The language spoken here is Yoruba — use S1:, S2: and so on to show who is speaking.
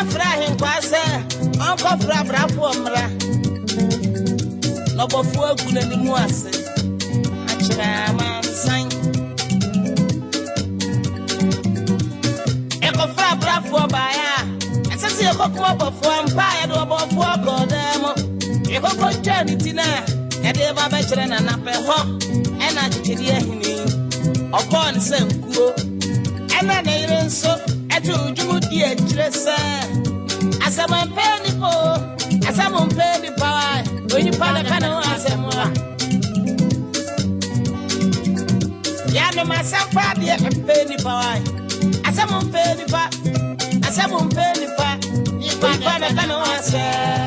S1: frying kwase uncle fra for mra no bofo aguna ni mu ase achira man san e ko fra for baya asase e ko ko bofo ampa e do bofo godemo e ko ko chani tina e de ba be chire na pe ho e na chiri ahini okon senkuo e na ne irenso e tu jumu di e chire se asaman peni po asamon peni pa oni pa na kana asemwa ya no masampa de peni pa asamon peni pa ni pa na kana ase